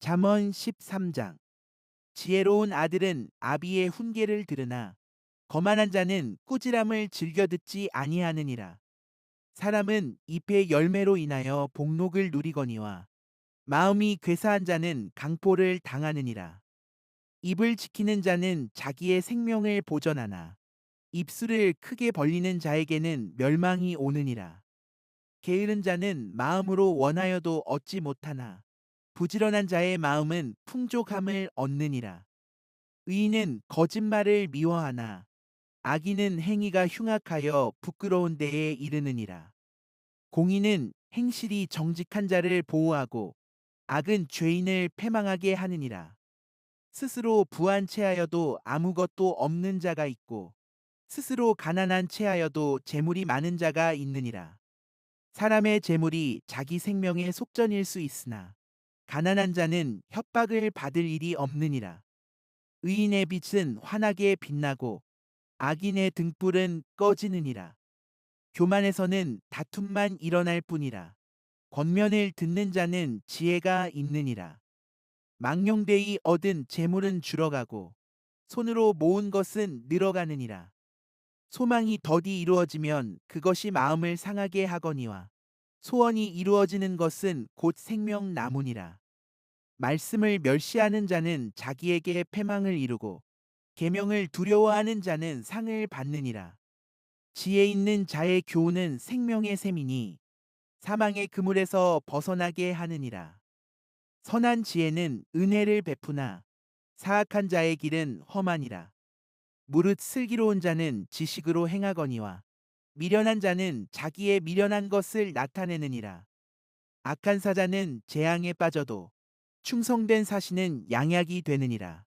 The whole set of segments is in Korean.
잠언 13장. 지혜로운 아들은 아비의 훈계를 들으나 거만한 자는 꾸지람을 즐겨 듣지 아니하느니라. 사람은 잎의 열매로 인하여 복록을 누리거니와 마음이 괴사한 자는 강포를 당하느니라. 입을 지키는 자는 자기의 생명을 보전하나 입술을 크게 벌리는 자에게는 멸망이 오느니라. 게으른 자는 마음으로 원하여도 얻지 못하나 부지런한 자의 마음은 풍족함을 얻느니라. 의인은 거짓말을 미워하나 악인은 행위가 흉악하여 부끄러운 데에 이르느니라. 공의는 행실이 정직한 자를 보호하고 악은 죄인을 패망하게 하느니라. 스스로 부한 채하여도 아무것도 없는 자가 있고 스스로 가난한 채하여도 재물이 많은 자가 있느니라. 사람의 재물이 자기 생명의 속전일 수 있으나 가난한 자는 협박을 받을 일이 없느니라. 의인의 빛은 환하게 빛나고 악인의 등불은 꺼지느니라. 교만에서는 다툼만 일어날 뿐이라. 권면을 듣는 자는 지혜가 있느니라. 망령되이 얻은 재물은 줄어가고 손으로 모은 것은 늘어가느니라. 소망이 더디 이루어지면 그것이 마음을 상하게 하거니와 소원이 이루어지는 것은 곧 생명나무니라. 말씀을 멸시하는 자는 자기에게 패망을 이루고 계명을 두려워하는 자는 상을 받느니라. 지혜 있는 자의 교훈은 생명의 샘이니 사망의 그물에서 벗어나게 하느니라. 선한 지혜는 은혜를 베푸나 사악한 자의 길은 험하니라. 무릇 슬기로운 자는 지식으로 행하거니와 미련한 자는 자기의 미련한 것을 나타내느니라. 악한 사자는 재앙에 빠져도 충성된 사신은 양약이 되느니라.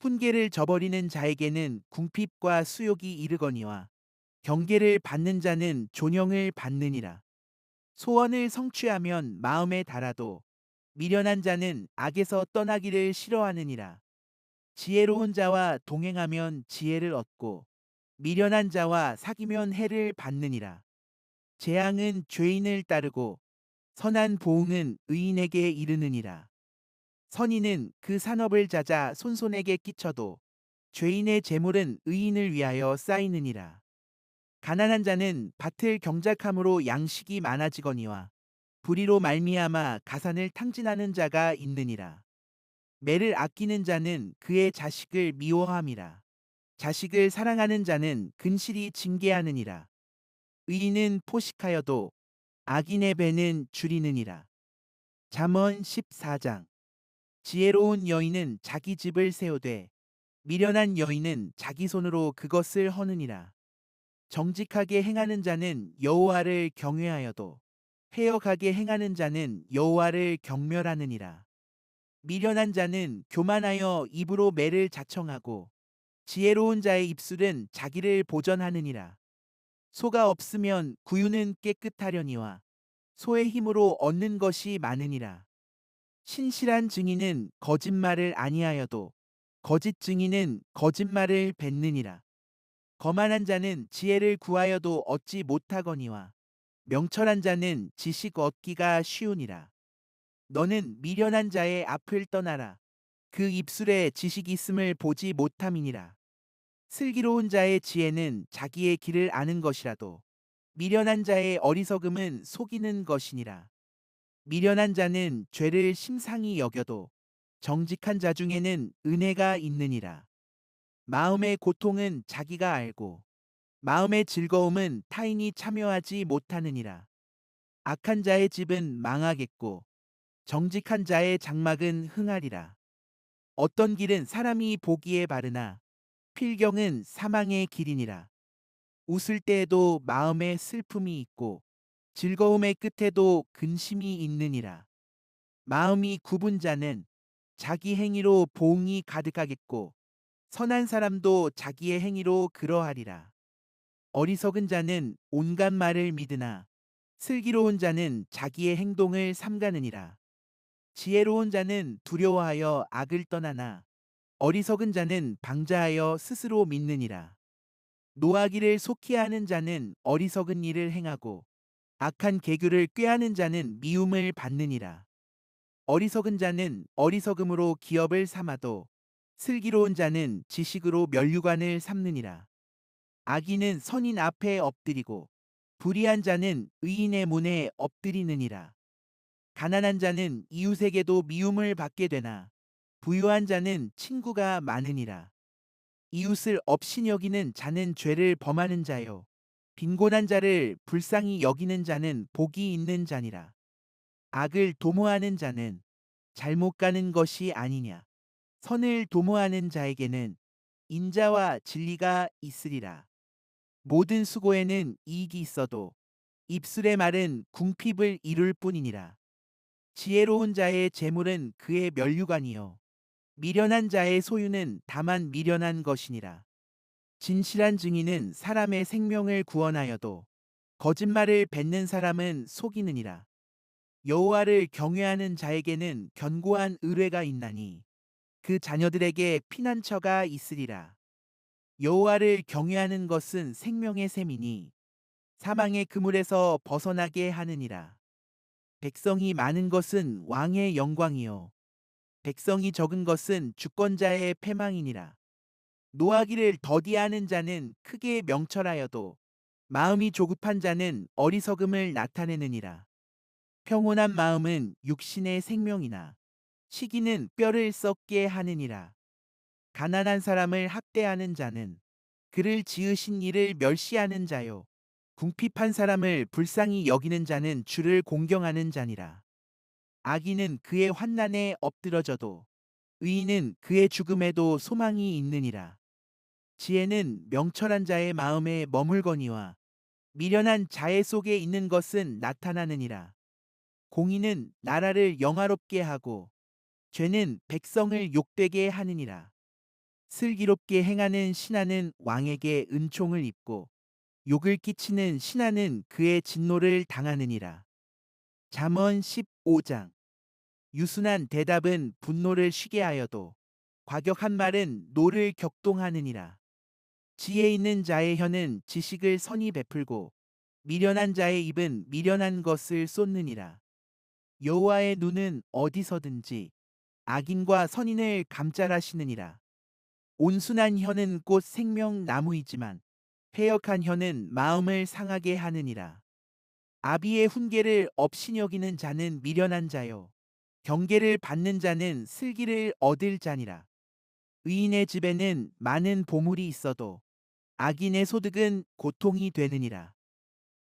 훈계를 저버리는 자에게는 궁핍과 수욕이 이르거니와 경계를 받는 자는 존영을 받느니라. 소원을 성취하면 마음에 달아도 미련한 자는 악에서 떠나기를 싫어하느니라. 지혜로운 자와 동행하면 지혜를 얻고 미련한 자와 사귀면 해를 받느니라. 재앙은 죄인을 따르고 선한 보응은 의인에게 이르느니라. 선인은 그 산업을 찾아 손손에게 끼쳐도 죄인의 재물은 의인을 위하여 쌓이느니라. 가난한 자는 밭을 경작함으로 양식이 많아지거니와 불의로 말미암아 가산을 탕진하는 자가 있느니라. 매를 아끼는 자는 그의 자식을 미워함이라. 자식을 사랑하는 자는 근실이 징계하느니라. 의인은 포식하여도 악인의 배는 줄이느니라. 잠언 14장. 지혜로운 여인은 자기 집을 세우되 미련한 여인은 자기 손으로 그것을 허느니라. 정직하게 행하는 자는 여호와를 경외하여도 패역하게 행하는 자는 여호와를 경멸하느니라. 미련한 자는 교만하여 입으로 매를 자청하고 지혜로운 자의 입술은 자기를 보전하느니라. 소가 없으면 구유는 깨끗하려니와 소의 힘으로 얻는 것이 많으니라. 신실한 증인은 거짓말을 아니하여도 거짓 증인은 거짓말을 뱉느니라. 거만한 자는 지혜를 구하여도 얻지 못하거니와 명철한 자는 지식 얻기가 쉬우니라. 너는 미련한 자의 앞을 떠나라. 그 입술에 지식 있음을 보지 못함이니라. 슬기로운 자의 지혜는 자기의 길을 아는 것이라도 미련한 자의 어리석음은 속이는 것이니라. 미련한 자는 죄를 심상히 여겨도 정직한 자 중에는 은혜가 있느니라. 마음의 고통은 자기가 알고 마음의 즐거움은 타인이 참여하지 못하느니라. 악한 자의 집은 망하겠고 정직한 자의 장막은 흥하리라. 어떤 길은 사람이 보기에 바르나 필경은 사망의 길이니라. 웃을 때에도 마음에 슬픔이 있고 즐거움의 끝에도 근심이 있느니라. 마음이 굽은 자는 자기 행위로 보응이 가득하겠고 선한 사람도 자기의 행위로 그러하리라. 어리석은 자는 온갖 말을 믿으나 슬기로운 자는 자기의 행동을 삼가느니라. 지혜로운 자는 두려워하여 악을 떠나나 어리석은 자는 방자하여 스스로 믿느니라. 노하기를 속히 하는 자는 어리석은 일을 행하고 악한 계교를 꾀하는 자는 미움을 받느니라. 어리석은 자는 어리석음으로 기업을 삼아도 슬기로운 자는 지식으로 면류관을 삼느니라. 악인은 선인 앞에 엎드리고 불의한 자는 의인의 문에 엎드리느니라. 가난한 자는 이웃에게도 미움을 받게 되나 부유한 자는 친구가 많으니라. 이웃을 업신 여기는 자는 죄를 범하는 자요 빈곤한 자를 불쌍히 여기는 자는 복이 있는 자니라. 악을 도모하는 자는 잘못 가는 것이 아니냐. 선을 도모하는 자에게는 인자와 진리가 있으리라. 모든 수고에는 이익이 있어도 입술의 말은 궁핍을 이룰 뿐이니라. 지혜로운 자의 재물은 그의 면류관이요 미련한 자의 소유는 다만 미련한 것이니라. 진실한 증인은 사람의 생명을 구원하여도 거짓말을 뱉는 사람은 속이느니라. 여호와를 경외하는 자에게는 견고한 의뢰가 있나니 그 자녀들에게 피난처가 있으리라. 여호와를 경외하는 것은 생명의 샘이니 사망의 그물에서 벗어나게 하느니라. 백성이 많은 것은 왕의 영광이요 백성이 적은 것은 주권자의 패망이니라. 노하기를 더디하는 자는 크게 명철하여도 마음이 조급한 자는 어리석음을 나타내느니라. 평온한 마음은 육신의 생명이나 시기는 뼈를 썩게 하느니라. 가난한 사람을 학대하는 자는 그를 지으신 이를 멸시하는 자요 궁핍한 사람을 불쌍히 여기는 자는 주를 공경하는 자니라. 악인은 그의 환난에 엎드러져도 의인은 그의 죽음에도 소망이 있느니라. 지혜는 명철한 자의 마음에 머물거니와 미련한 자의 속에 있는 것은 나타나느니라. 공의는 나라를 영화롭게 하고 죄는 백성을 욕되게 하느니라. 슬기롭게 행하는 신하는 왕에게 은총을 입고 욕을 끼치는 신하는 그의 진노를 당하느니라. 잠언 15장. 유순한 대답은 분노를 쉬게 하여도 과격한 말은 노를 격동하느니라. 지혜 있는 자의 혀는 지식을 선히 베풀고 미련한 자의 입은 미련한 것을 쏟느니라. 여호와의 눈은 어디서든지 악인과 선인을 감찰하시느니라. 온순한 혀는 곧 생명나무이지만 패역한 혀는 마음을 상하게 하느니라. 아비의 훈계를 업신여기는 자는 미련한 자요 경계를 받는 자는 슬기를 얻을 자니라. 의인의 집에는 많은 보물이 있어도 악인의 소득은 고통이 되느니라.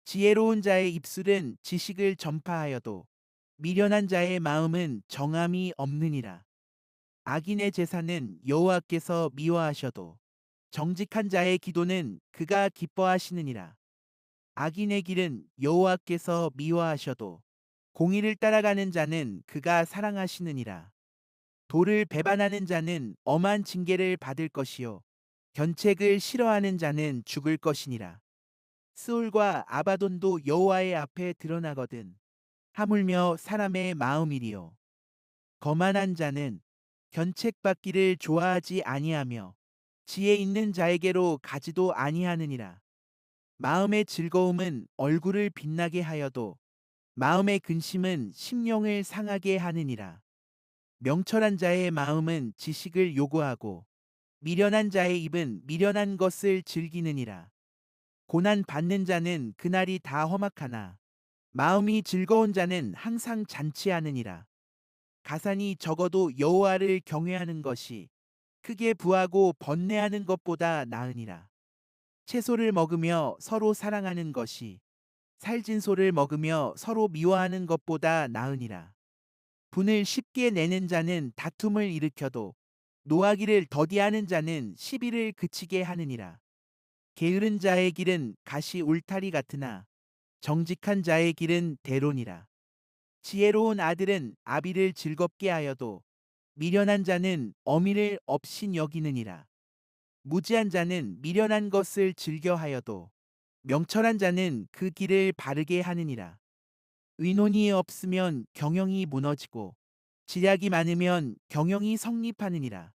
지혜로운 자의 입술은 지식을 전파하여도 미련한 자의 마음은 정함이 없느니라. 악인의 제사는 여호와께서 미워하셔도 정직한 자의 기도는 그가 기뻐하시느니라. 악인의 길은 여호와께서 미워하셔도 공의를 따라가는 자는 그가 사랑하시느니라. 도를 배반하는 자는 엄한 징계를 받을 것이요 견책을 싫어하는 자는 죽을 것이니라. 스올과 아바돈도 여호와의 앞에 드러나거든 하물며 사람의 마음이리요. 거만한 자는 견책받기를 좋아하지 아니하며 지혜 있는 자에게로 가지도 아니하느니라. 마음의 즐거움은 얼굴을 빛나게 하여도 마음의 근심은 심령을 상하게 하느니라. 명철한 자의 마음은 지식을 요구하고 미련한 자의 입은 미련한 것을 즐기느니라. 고난 받는 자는 그날이 다 험악하나 마음이 즐거운 자는 항상 잔치하느니라. 가산이 적어도 여호와를 경외하는 것이 크게 부하고 번뇌하는 것보다 나으니라. 채소를 먹으며 서로 사랑하는 것이 살진 소를 먹으며 서로 미워하는 것보다 나으니라. 분을 쉽게 내는 자는 다툼을 일으켜도 노하기를 더디하는 자는 시비를 그치게 하느니라. 게으른 자의 길은 가시 울타리 같으나 정직한 자의 길은 대론이라. 지혜로운 아들은 아비를 즐겁게 하여도 미련한 자는 어미를 업신 여기느니라. 무지한 자는 미련한 것을 즐겨하여도 명철한 자는 그 길을 바르게 하느니라. 의논이 없으면 경영이 무너지고 지략이 많으면 경영이 성립하느니라.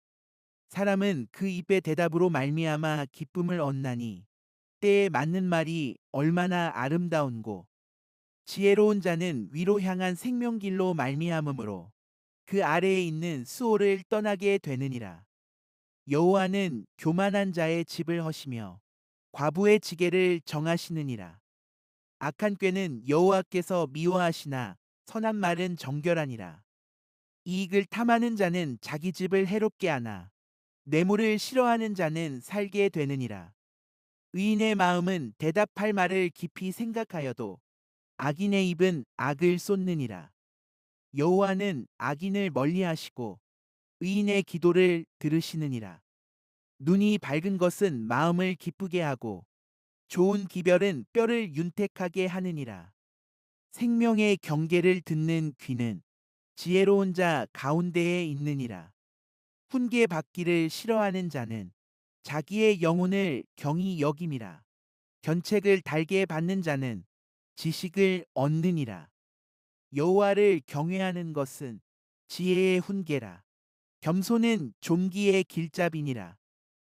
사람은 그 입의 대답으로 말미암아 기쁨을 얻나니 때에 맞는 말이 얼마나 아름다운고 지혜로운 자는 위로 향한 생명길로 말미암으므로 그 아래에 있는 수호를 떠나게 되느니라. 여호와는 교만한 자의 집을 허시며 과부의 지게를 정하시느니라. 악한 꾀는 여호와께서 미워하시나 선한 말은 정결하니라. 이익을 탐하는 자는 자기 집을 해롭게 하나 뇌물을 싫어하는 자는 살게 되느니라. 의인의 마음은 대답할 말을 깊이 생각하여도 악인의 입은 악을 쏟느니라. 여호와는 악인을 멀리하시고 의인의 기도를 들으시느니라. 눈이 밝은 것은 마음을 기쁘게 하고 좋은 기별은 뼈를 윤택하게 하느니라. 생명의 경계를 듣는 귀는 지혜로운 자 가운데에 있느니라. 훈계 받기를 싫어하는 자는 자기의 영혼을 경히 여김이라. 견책을 달게 받는 자는 지식을 얻느니라. 여호와를 경외하는 것은 지혜의 훈계라. 겸손은 존귀의 길잡이니라.